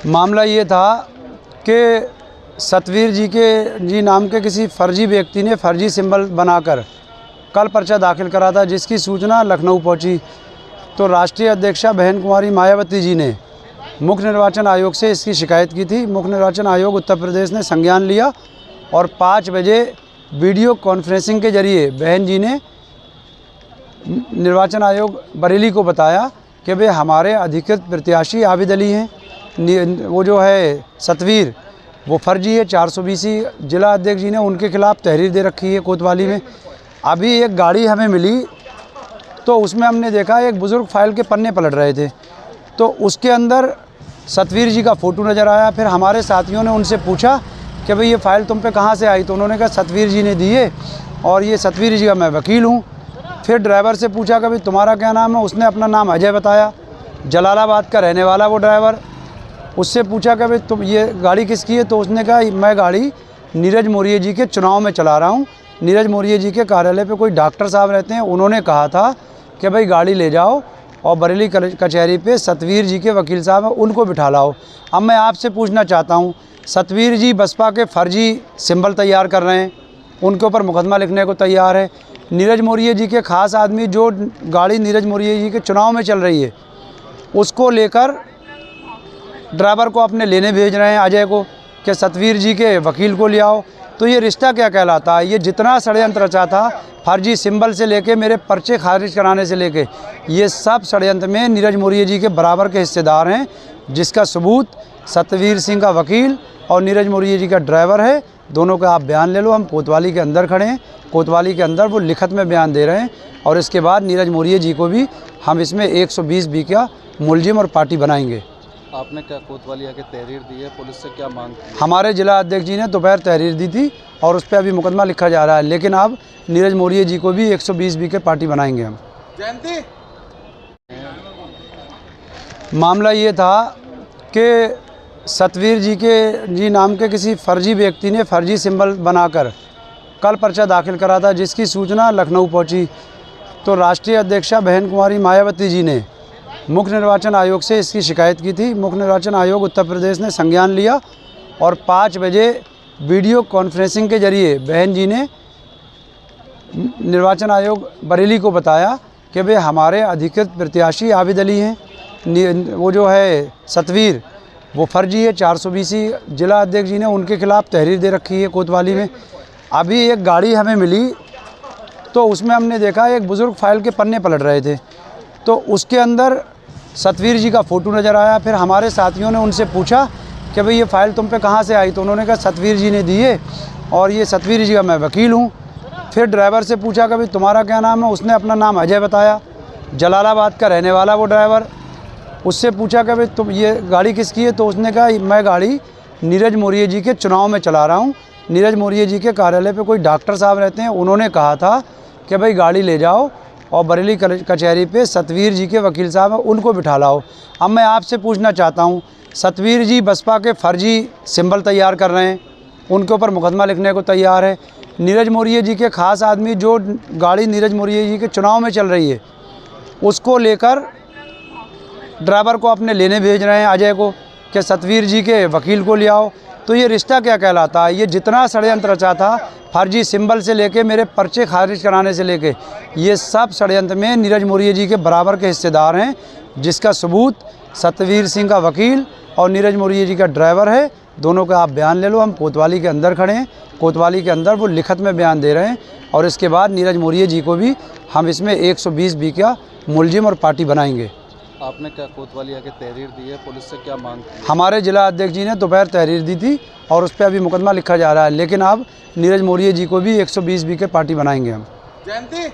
मामला ये था कि सतवीर जी नाम के किसी फर्जी व्यक्ति ने फर्जी सिंबल बनाकर कल पर्चा दाखिल करा था, जिसकी सूचना लखनऊ पहुंची। तो राष्ट्रीय अध्यक्षा बहन कुमारी मायावती जी ने मुख्य निर्वाचन आयोग से इसकी शिकायत की थी। मुख्य निर्वाचन आयोग उत्तर प्रदेश ने संज्ञान लिया और 5 बजे वीडियो कॉन्फ्रेंसिंग के जरिए बहन जी ने निर्वाचन आयोग बरेली को बताया कि वे हमारे अधिकृत प्रत्याशी आबिद अली हैं, वो जो है सतवीर वो फर्जी है। 420 जिला अध्यक्ष जी ने उनके खिलाफ तहरीर दे रखी है कोतवाली में। अभी एक गाड़ी हमें मिली तो उसमें हमने देखा एक बुज़ुर्ग फाइल के पन्ने पलट रहे थे, तो उसके अंदर सतवीर जी का फ़ोटो नज़र आया। फिर हमारे साथियों ने उनसे पूछा कि भाई ये फ़ाइल तुम पे कहाँ से आई, तो उन्होंने कहा सतवीर जी ने दी है और ये सतवीर जी का मैं वकील हूँ। फिर ड्राइवर से पूछा कि भाई तुम्हारा क्या नाम है, उसने अपना नाम अजय बताया, जलालाबाद का रहने वाला वो ड्राइवर। उससे पूछा कि भाई तुम ये गाड़ी किसकी है, तो उसने कहा मैं गाड़ी नीरज मौर्य जी के चुनाव में चला रहा हूँ। नीरज मौर्य जी के कार्यालय पे कोई डॉक्टर साहब रहते हैं, उन्होंने कहा था कि भाई गाड़ी ले जाओ और बरेली कचहरी पे सतवीर जी के वकील साहब हैं उनको बिठा लाओ। अब मैं आपसे पूछना चाहता हूँ, सतवीर जी बसपा के फर्जी सिंबल तैयार कर रहे हैं, उनके ऊपर मुकदमा लिखने को तैयार है। नीरज मौर्य जी के ख़ास आदमी जो गाड़ी नीरज मौर्य जी के चुनाव में चल रही है उसको लेकर ड्राइवर को अपने लेने भेज रहे हैं अजय को कि सतवीर जी के वकील को ले आओ। तो ये रिश्ता क्या कहलाता है? ये जितना षड्यंत्र रचा था, फर्जी सिंबल से लेके मेरे पर्चे खारिज कराने से लेके, ये सब षड्यंत्र में नीरज मौर्य जी के बराबर के हिस्सेदार हैं, जिसका सबूत सतवीर सिंह का वकील और नीरज मौर्य जी का ड्राइवर है। दोनों का आप बयान ले लो। हम कोतवाली के अंदर खड़े हैं, कोतवाली के अंदर वो लिखित में बयान दे रहे हैं और इसके बाद नीरज मौर्य जी को भी हम इसमें 120B का मुलजिम और पार्टी बनाएंगे। आपने क्या कोतवाली आके तहरीर दी है, पुलिस से क्या मांग की? हमारे जिला अध्यक्ष जी ने दोपहर तहरीर दी थी और उस पर अभी मुकदमा लिखा जा रहा है, लेकिन अब नीरज मौर्य जी को भी 120B के पार्टी बनाएंगे हम। जयंती मामला ये था कि सतवीर जी नाम के किसी फर्जी व्यक्ति ने फर्जी सिंबल बनाकर कल पर्चा दाखिल करा था, जिसकी सूचना लखनऊ पहुंची। तो राष्ट्रीय अध्यक्षा बहन कुमारी मायावती जी ने मुख्य निर्वाचन आयोग से इसकी शिकायत की थी। मुख्य निर्वाचन आयोग उत्तर प्रदेश ने संज्ञान लिया और 5 बजे वीडियो कॉन्फ्रेंसिंग के जरिए बहन जी ने निर्वाचन आयोग बरेली को बताया कि वे हमारे अधिकृत प्रत्याशी आबिद अली हैं, वो जो है सतवीर वो फर्जी है। 420 जिला अध्यक्ष जी ने उनके खिलाफ तहरीर दे रखी है कोतवाली में। अभी एक गाड़ी हमें मिली तो उसमें हमने देखा एक बुज़ुर्ग फाइल के पन्ने पलट रहे थे, तो उसके अंदर सतवीर जी का फ़ोटो नज़र आया। फिर हमारे साथियों ने उनसे पूछा कि भाई ये फ़ाइल तुम पे कहाँ से आई, तो उन्होंने कहा सतवीर जी ने दी है और ये सतवीर जी का मैं वकील हूँ। फिर ड्राइवर से पूछा कि भाई तुम्हारा क्या नाम है, उसने अपना नाम अजय बताया, जलालाबाद का रहने वाला वो ड्राइवर। उससे पूछा कि भाई तुम ये गाड़ी किसकी है, तो उसने कहा मैं गाड़ी नीरज मौर्य जी के चुनाव में चला रहा हूँ। नीरज मौर्य जी के कार्यालय पे कोई डॉक्टर साहब रहते हैं, उन्होंने कहा था कि भाई गाड़ी ले जाओ और बरेली कचहरी पे सतवीर जी के वकील साहब हैं उनको बिठा लाओ। अब मैं आपसे पूछना चाहता हूँ, सतवीर जी बसपा के फर्जी सिंबल तैयार कर रहे हैं, उनके ऊपर मुकदमा लिखने को तैयार है। नीरज मौर्य जी के ख़ास आदमी जो गाड़ी नीरज मौर्य जी के चुनाव में चल रही है उसको लेकर ड्राइवर को अपने लेने भेज रहे हैं अजय को कि सतवीर जी के वकील को ले आओ। तो ये रिश्ता क्या कहलाता है? ये जितना षड्यंत्र रचा था, फर्जी सिंबल से लेके मेरे पर्चे खारिज कराने से लेके, ये सब षड्यंत्र में नीरज मौर्य जी के बराबर के हिस्सेदार हैं, जिसका सबूत सतवीर सिंह का वकील और नीरज मौर्य जी का ड्राइवर है। दोनों का आप बयान ले लो। हम कोतवाली के अंदर खड़े हैं, कोतवाली के अंदर वो लिखित में बयान दे रहे हैं और इसके बाद नीरज मौर्य जी को भी हम इसमें 120B का मुलजिम और पार्टी बनाएंगे। आपने क्या कोतवाली आके तहरीर दी है, पुलिस से क्या मांग की? हमारे जिला अध्यक्ष जी ने दोपहर तहरीर दी थी और उस पर अभी मुकदमा लिखा जा रहा है, लेकिन अब नीरज मौर्य जी को भी 120B के पार्टी बनाएंगे हम। जयंती